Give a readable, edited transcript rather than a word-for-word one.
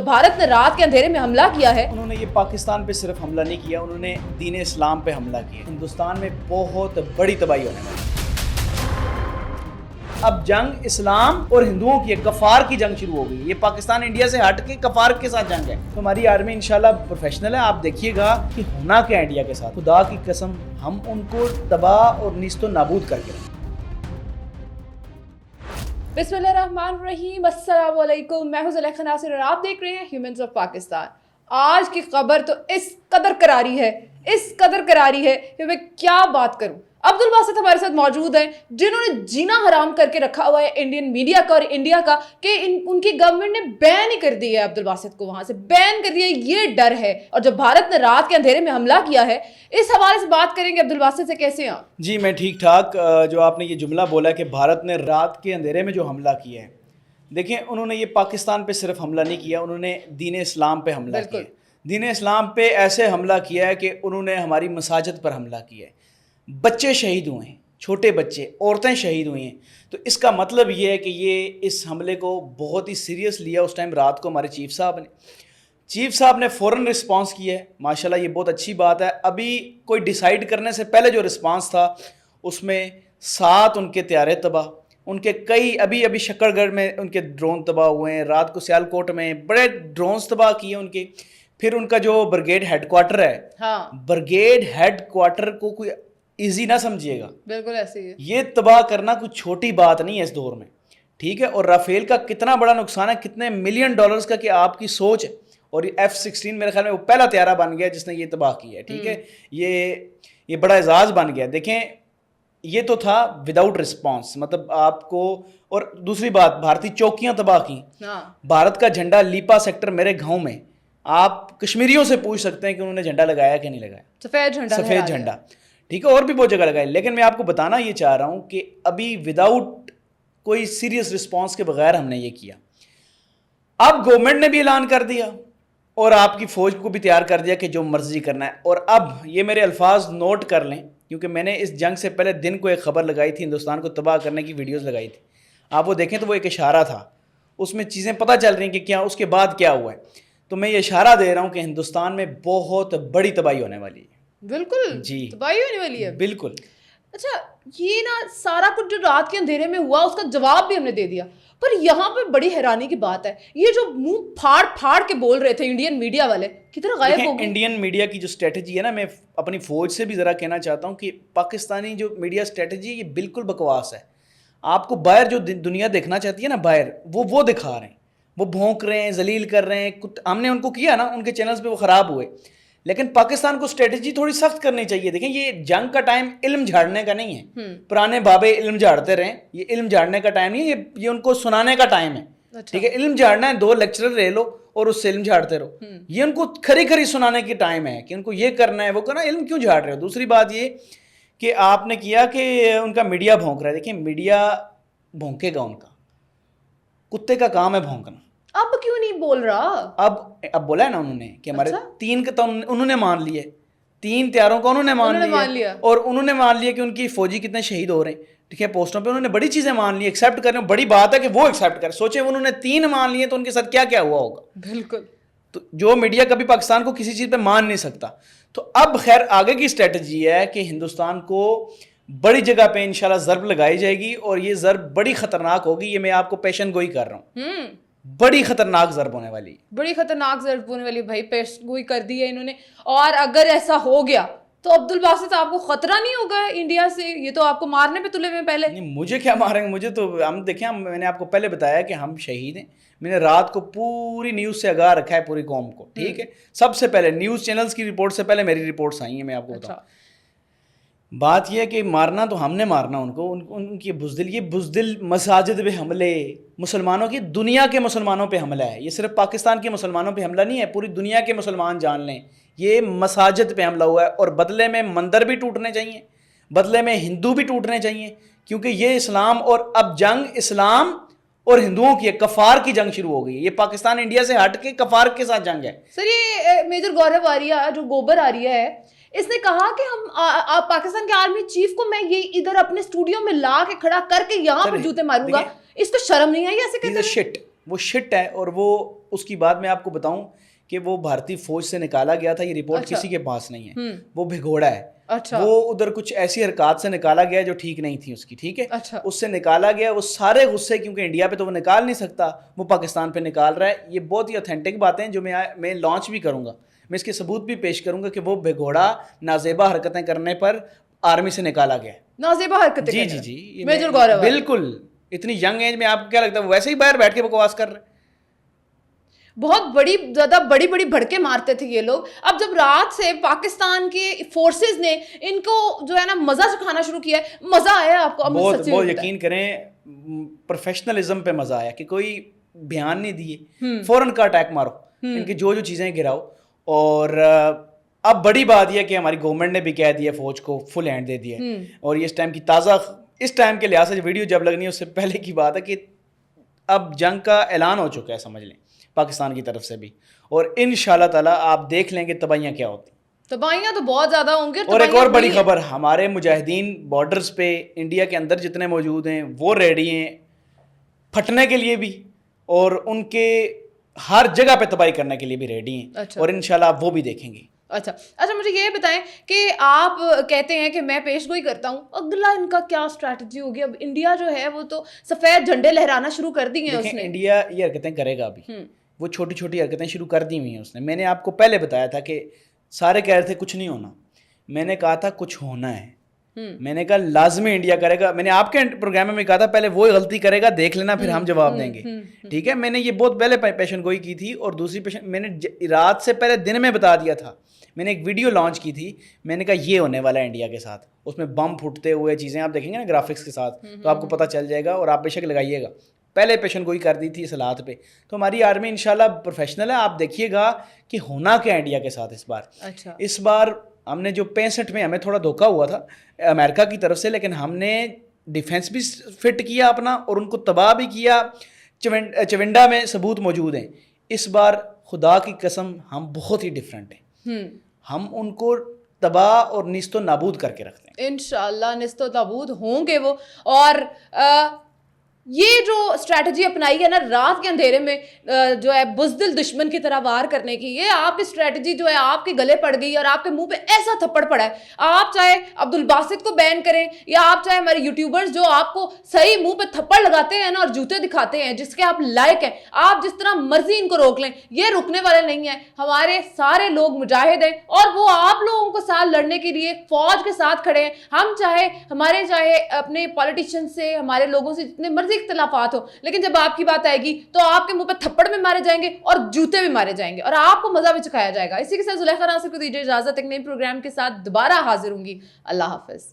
भारत ने रात के अंधेरे में हमला किया है। उन्होंने ये पाकिस्तान पे सिर्फ हमला नहीं किया, उन्होंने दीन इस्लाम पे हमला किया। हिंदुस्तान में बहुत बड़ी तबाही होने वाली। अब जंग इस्लाम और हिंदुओं की कफार की जंग शुरू हो गई। ये पाकिस्तान इंडिया से हट के कफार के साथ जंग है। तो हमारी आर्मी इंशाल्लाह प्रोफेशनल है। आप देखिएगा कि होना क्या इंडिया के साथ, खुदा की कसम हम उनको तबाह और निस्तो नाबूद करके रखें। बिस्मिल्लाहिर्रहमानिर्रहीम, अस्सलाम वालेकुम। मैं हूं ज़ुलेखा नासिर और आप देख रहे हैं ह्यूमंस ऑफ पाकिस्तान। आज की खबर तो इस कदर करारी है कि मैं क्या बात करूं। अब्दुल बासित हमारे साथ मौजूद हैं, जिन्होंने जीना हराम करके रखा हुआ है इंडियन मीडिया का और इंडिया का कि उनकी गवर्नमेंट ने बैन ही कर दिया है, अब्दुल बासित को वहां से बैन कर दिया। ये डर है। और जब भारत ने रात के अंधेरे में हमला किया है, इस हवाले से बात करेंगे अब्दुल बासित से। कैसे हैं आप? जी मैं ठीक ठाक। जो आपने ये जुमला बोला कि भारत ने रात के अंधेरे में जो हमला किया है, देखिए उन्होंने ये पाकिस्तान पे सिर्फ हमला नहीं किया, उन्होंने दीन इस्लाम पे हमला किया। दीन इस्लाम पे ऐसे हमला किया है कि उन्होंने हमारी मसाजिद पर हमला किया है। बच्चे शहीद हुए हैं, छोटे बच्चे, औरतें शहीद हुई हैं। तो इसका मतलब ये है कि ये इस हमले को बहुत ही सीरियस लिया। उस टाइम रात को हमारे चीफ साहब ने फ़ौरन रिस्पांस किया है। माशाल्लाह ये बहुत अच्छी बात है। अभी कोई डिसाइड करने से पहले जो रिस्पांस था उसमें 7 उनके त्यारे तबाह, उनके कई अभी शक्करगढ़ में उनके ड्रोन तबाह हुए हैं। रात को सियालकोट में बड़े ड्रोन्स तबाह किए उनके। फिर उनका जो ब्रिगेड हेडक्वार्टर है, हाँ, ब्रिगेड हेडक्वार्टर को कोई ईजी ना समझिएगा, बिल्कुल ऐसे ही है। ये तबाह करना कोई छोटी बात नहीं है इस दौर में, ठीक है। और राफेल का कितना बड़ा नुकसान है, कितने मिलियन डॉलर्स का, कि आपकी सोच है। और ये F-16 मेरे ख्याल में वो पहला त्यारा बन गया जिसने ये तबाह किया है, ठीक है। ये बड़ा एजाज बन गया। देखें ये तो था विदाउट रिस्पॉन्स, मतलब आपको। और दूसरी बात, भारतीय चौकियां तबाह की। भारत का झंडा लीपा सेक्टर मेरे गाँव में, आप कश्मीरियों से पूछ सकते हैं कि उन्होंने झंडा लगाया कि नहीं लगाया, सफ़ेद झंडा, ठीक है। और भी बहुत जगह लगाए। लेकिन मैं आपको बताना ये चाह रहा हूँ कि अभी विदाउट कोई सीरियस रिस्पांस के बगैर हमने ये किया। अब गवर्नमेंट ने भी ऐलान कर दिया और आपकी फ़ौज को भी तैयार कर दिया कि जो मर्जी करना है। और अब ये मेरे अल्फाज नोट कर लें, क्योंकि मैंने इस जंग से पहले दिन को एक ख़बर लगाई थी, हिंदुस्तान को तबाह करने की वीडियोज़ लगाई थी। आप वो देखें तो वो एक इशारा था, उसमें चीज़ें पता चल रही हैं कि क्या उसके बाद क्या हुआ है। तो मैं ये इशारा दे रहा हूँ कि हिंदुस्तान में बहुत बड़ी तबाही होने वाली है। बिल्कुल जी, तबाही होने वाली है, बिल्कुल। अच्छा, ये ना सारा कुछ जो रात के अंधेरे में हुआ उसका जवाब भी हमने दे दिया। पर यहाँ पे बड़ी हैरानी की बात है, ये जो मुंह फाड़ फाड़ के बोल रहे थे इंडियन मीडिया वाले, कितना गायब हो गए। इंडियन मीडिया की जो स्ट्रेटजी है ना, मैं अपनी फौज से भी ज़रा कहना चाहता हूँ कि पाकिस्तानी जो मीडिया स्ट्रेटजी ये बिल्कुल बकवास है। आपको बाहर जो दुनिया देखना चाहती है ना, बाहर वो दिखा रहे हैं, वो भौंक रहे हैं, जलील कर रहे हैं। हमने उनको किया ना, उनके चैनल्स पे वो ख़राब हुए। लेकिन पाकिस्तान को स्ट्रेटजी थोड़ी सख्त करनी चाहिए। देखें ये जंग का टाइम इल्म झाड़ने का नहीं है। पुराने बाबे इल्म झाड़ते रहे, ये इल्म झाड़ने का टाइम नहीं है, ये उनको सुनाने का टाइम है, ठीक है। इल्म झाड़ना है, 2 लेक्चरर ले लो और उससे इल्म झाड़ते रहो। ये उनको खरी सुनाने की टाइम है कि उनको ये करना है, वो करना। इल्म क्यों झाड़ रहे हो? दूसरी बात ये कि आपने किया कि उनका मीडिया भौंक रहा है। देखिए मीडिया भौंकेगा, उनका कुत्ते का काम है भौंकना। अब क्यों नहीं बोल रहा? अब बोला है ना उन्होंने कि हमारे 3 का तो उन्होंने मान लिए, 3 त्यारों को उन्होंने मान लिया। और उन्होंने मान लिया कि उनकी फौजी कितने शहीद हो रहे हैं, ठीक है। पोस्टों पे उन्होंने बड़ी चीजें मान ली, एक्सेप्ट कर रहे हैं। बड़ी बात है कि वो एक्सेप्ट करें। सोचे उन्होंने 3 मान लिए तो उनके साथ क्या क्या हुआ होगा। बिल्कुल। तो जो मीडिया कभी पाकिस्तान को किसी चीज पे मान नहीं सकता। तो अब खैर आगे की स्ट्रेटजी है कि हिंदुस्तान को बड़ी जगह पे इंशाल्लाह ज़र्ब लगाई जाएगी और ये ज़र्ब बड़ी खतरनाक होगी। ये मैं आपको पेशन गोई कर रहा हूँ, बड़ी खतरनाक ज़र्ब होने वाली, बड़ी खतरनाक ज़र्ब होने वाली। भाई पेश गोई कर दी है इन्होंने। और अगर ऐसा हो गया तो अब्दुल बासित आपको खतरा नहीं होगा इंडिया से? ये तो आपको मारने पे तुले हुए पहले। नहीं, मुझे क्या मारेंगे? मुझे तो हम देखें, मैंने आपको पहले बताया कि हम शहीद हैं। मैंने रात को पूरी न्यूज़ से आगाह रखा है पूरी कौम को, ठीक है। सबसे पहले न्यूज़ चैनल्स की रिपोर्ट से पहले मेरी रिपोर्ट्स आई हैं, मैं आपको बताऊँ। बात यह है कि मारना तो हमने मारना उनको, उनकी बुज़दिल मसाजिद पे हमले, मुसलमानों की, दुनिया के मुसलमानों पे हमला है। ये सिर्फ पाकिस्तान के मुसलमानों पे हमला नहीं है, पूरी दुनिया के मुसलमान जान लें ये मसाजिद पे हमला हुआ है। और बदले में मंदिर भी टूटने चाहिए, बदले में हिंदू भी टूटने चाहिए, क्योंकि ये इस्लाम और अब जंग इस्लाम और हिंदुओं की कफार की जंग शुरू हो गई है। ये पाकिस्तान इंडिया से हट के कफार के साथ जंग है। सर ये मेजर गौरव आर्या जो गोबर आर्या है, इसने कहा कि हम पाकिस्तान के आर्मी चीफ को मैं ये इधर अपने स्टूडियो में ला के खड़ा करके यहाँ पर जूते मारूंगा। इसको शर्म नहीं आई ऐसे कहते? शिट, وہ شٹ ہے, اور وہ اس کی بات میں آپ کو بتاؤں کہ وہ بھارتی فوج سے نکالا گیا تھا, یہ رپورٹ کسی کے پاس نہیں ہے, وہ بھگوڑا ہے. وہ ادھر کچھ ایسی حرکات سے نکالا گیا جو ٹھیک نہیں تھی اس کی, ٹھیک ہے, اس سے نکالا گیا. وہ سارے غصے, کیونکہ انڈیا پہ تو وہ نکال نہیں سکتا, وہ پاکستان پہ نکال رہا ہے. یہ بہت ہی اوتھینٹک باتیں جو میں لانچ بھی کروں گا, میں اس کے ثبوت بھی پیش کروں گا کہ وہ بھگوڑا نازیبا حرکتیں کرنے پر آرمی سے نکالا گیا. نازیبا حرکتیں, جی جی جی, میجر گورو, بالکل. اتنی ینگ ایج میں آپ کو کیا لگتا ہے وہ ویسے ہی باہر بیٹھ کے بکواس کر رہے ہیں. بہت زیادہ بڑی بھڑکے مارتے تھے یہ لوگ. اب جب رات سے پاکستان کے فورسز نے ان کو جو ہے نا مزہ سکھانا شروع کیا ہے, مزہ آیا آپ کو؟ بہت یقین کریں, پروفیشنلزم پہ مزہ آیا کہ کوئی بیان نہیں دیے, فوراً کا اٹیک مارو, ان کی جو چیزیں گراؤ. اور اب بڑی بات یہ کہ ہماری گورنمنٹ نے بھی کہہ دیا فوج کو فل ہینڈ دے دیا, اور یہ اس ٹائم کی اس ٹائم کے لحاظ سے ویڈیو جب لگنی ہے اس سے پہلے کی بات ہے کہ اب جنگ کا اعلان ہو چکا ہے, سمجھ لیں, پاکستان کی طرف سے بھی. اور انشاءاللہ تعالیٰ آپ دیکھ لیں گے تباہیاں کیا ہوتی. تباہیاں تو بہت زیادہ ہوں گی. اور ایک اور بڑی خبر, ہمارے مجاہدین بارڈرز پہ انڈیا کے اندر جتنے موجود ہیں وہ ریڈی ہیں پھٹنے کے لیے بھی, اور ان کے ہر جگہ پہ تباہی کرنے کے لیے بھی ریڈی ہیں, اور انشاءاللہ آپ وہ بھی دیکھیں گے. اچھا مجھے یہ بتائیں کہ آپ کہتے ہیں کہ میں پیش گوئی کرتا ہوں, اگلا ان کا کیا اسٹریٹجی ہوگی؟ اب انڈیا جو ہے وہ تو سفید جھنڈے لہرانا شروع کر دی ہیں اس نے. انڈیا یہ حرکتیں کرے گا ابھی, وہ چھوٹی چھوٹی حرکتیں شروع کر دی ہوئی ہیں اس نے. میں نے آپ کو پہلے بتایا تھا کہ سارے کہہ رہے تھے کچھ نہیں ہونا, میں نے کہا تھا کچھ ہونا ہے. میں نے کہا لازمی انڈیا کرے گا. میں نے آپ کے پروگرام میں کہا تھا پہلے وہ غلطی کرے گا, دیکھ لینا, پھر ہم جواب دیں گے, ٹھیک ہے. میں نے یہ بہت پہلے پیشن گوئی کی تھی. اور دوسری پیشن میں نے رات سے پہلے دن میں بتا دیا تھا, میں نے ایک ویڈیو لانچ کی تھی, میں نے کہا یہ ہونے والا ہے انڈیا کے ساتھ. اس میں بم پھوٹتے ہوئے چیزیں آپ دیکھیں گے نا گرافکس کے ساتھ, تو آپ کو پتہ چل جائے گا, اور آپ بے شک لگائیے گا. پہلے پیشن گوئی کر دی تھی اس حالات پہ. تو ہماری آرمی انشاءاللہ پروفیشنل ہے, آپ دیکھیے گا کہ ہونا کیا انڈیا کے ساتھ اس بار. اس بار ہم نے جو 65 میں ہمیں تھوڑا دھوکا ہوا تھا امریکہ کی طرف سے, لیکن ہم نے ڈیفینس بھی فٹ کیا اپنا, اور ان کو تباہ بھی کیا. چونڈا میں ثبوت موجود ہیں. اس بار خدا کی قسم ہم بہت ہی ڈفرینٹ ہیں, ہم ان کو تباہ اور نیست و نابود کر کے رکھتے ہیں. انشاءاللہ نیست و نابود ہوں گے وہ. اور یہ جو اسٹریٹجی اپنائی ہے نا رات کے اندھیرے میں جو ہے بزدل دشمن کی طرح وار کرنے کی, یہ آپ کی اسٹریٹجی جو ہے آپ کے گلے پڑ گئی, اور آپ کے منہ پہ ایسا تھپڑ پڑا ہے. آپ چاہے عبد الباسط کو بین کریں, یا آپ چاہے ہمارے یوٹیوبرز جو آپ کو صحیح منہ پہ تھپڑ لگاتے ہیں نا اور جوتے دکھاتے ہیں جس کے آپ لائق ہیں, آپ جس طرح مرضی ان کو روک لیں, یہ رکنے والے نہیں ہیں. ہمارے سارے لوگ مجاہد ہیں, اور وہ آپ لوگوں کو ساتھ لڑنے کے لیے فوج کے ساتھ کھڑے ہیں. ہم چاہے اپنے پالیٹیشین سے, ہمارے لوگوں سے جتنے مرضی اختلافات ہو, لیکن جب آپ کی بات آئے گی تو آپ کے منہ پہ تھپڑ بھی مارے جائیں گے اور جوتے بھی مارے جائیں گے, اور آپ کو مزہ بھی چکھایا جائے گا. اسی کے ساتھ زلیخا ناصر کو دیجیے اجازت, ایک نئے پروگرام کے ساتھ دوبارہ حاضر ہوں گی. اللہ حافظ.